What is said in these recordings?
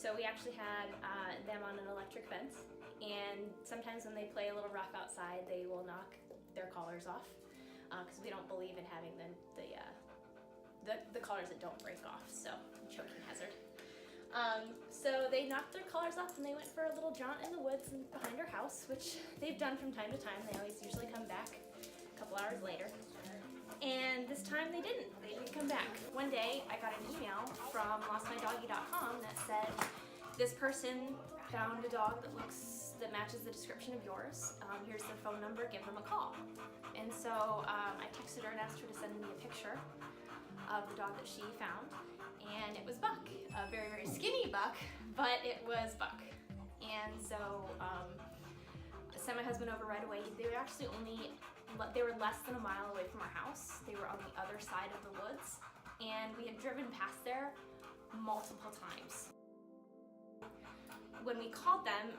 So we actually had them on an electric fence, and sometimes when they play a little rough outside, they will knock their collars off because we don't believe in having the collars that don't break off, so choking hazard. So they knocked their collars off and they went for a little jaunt in the woods behind our house, which they've done from time to time. They always usually come back a couple hours later. And this time they didn't. They didn't come back. One day I got an email from lostmydoggy.com that said, this person found a dog that matches the description of yours. Here's their phone number, give them a call. And so I texted her and asked her to send me a picture of the dog that she found. And it was Buck, a very, very skinny Buck, but it was Buck. And so I sent my husband over right away. They were less than a mile away from our house. They were on the other side of the woods, and we had driven past there multiple times. When we called them,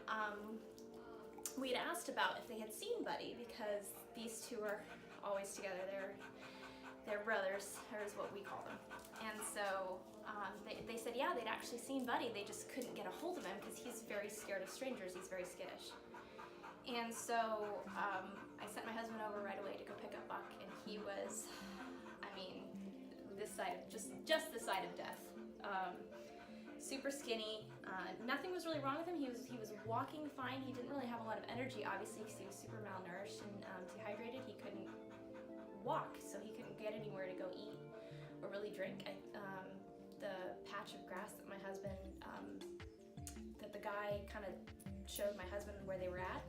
we had asked about if they had seen Buddy, because these two are always together. They're brothers, or is what we call them. And so they said, yeah, they'd actually seen Buddy. They just couldn't get a hold of him because he's very scared of strangers. He's very skittish. And so I sent my husband over right away to go pick up Buck, and he was, I mean, this side, just the side of death. Super skinny. Nothing was really wrong with him. He was walking fine. He didn't really have a lot of energy, obviously, because he was super malnourished and dehydrated. He couldn't walk, so he couldn't get anywhere to go eat or really drink. The patch of grass that my husband, that the guy kind of showed my husband where they were at,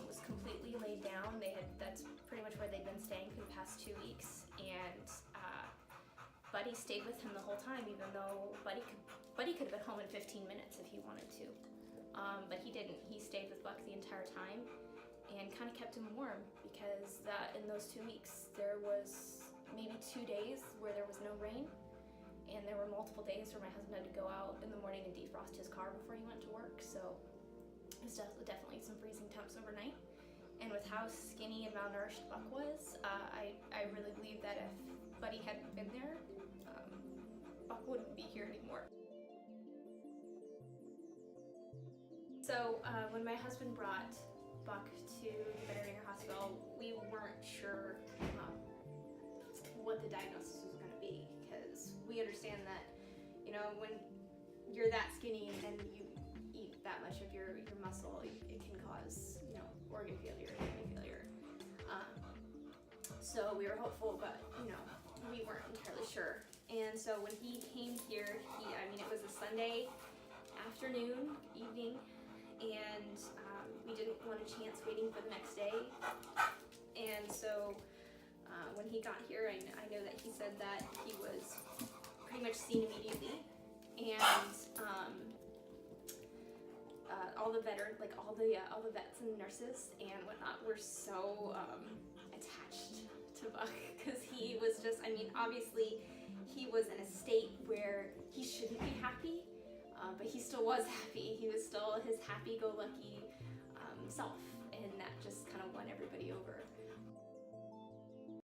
was completely laid down. That's pretty much where they'd been staying for the past 2 weeks, and Buddy stayed with him the whole time, even though Buddy could have been home in 15 minutes if he wanted to, but he didn't. He stayed with Buck the entire time and kind of kept him warm, because in those 2 weeks there was maybe 2 days where there was no rain, and there were multiple days where my husband had to go out in the morning and defrost his car before he went to work. So it was definitely some freezing temps overnight. And with how skinny and malnourished Buck was, I really believe that if Buddy hadn't been there, Buck wouldn't be here anymore. So when my husband brought Buck to the veterinary hospital, we weren't sure what the diagnosis was going to be, because we understand that, you know, when you're that skinny and you eat that much of your muscle, it can cause, you know, organ failure, kidney failure. So we were hopeful, but, you know, we weren't entirely sure. And so when he came here, it was a Sunday afternoon, evening, and we didn't want a chance waiting for the next day. And so when he got here, I know that he said that he was pretty much seen immediately, and all the vets and nurses and whatnot were so attached to Buck, because he was just, obviously he was in a state where he shouldn't be happy, but he still was happy. He was still his happy-go-lucky self, and that just kind of won everybody over.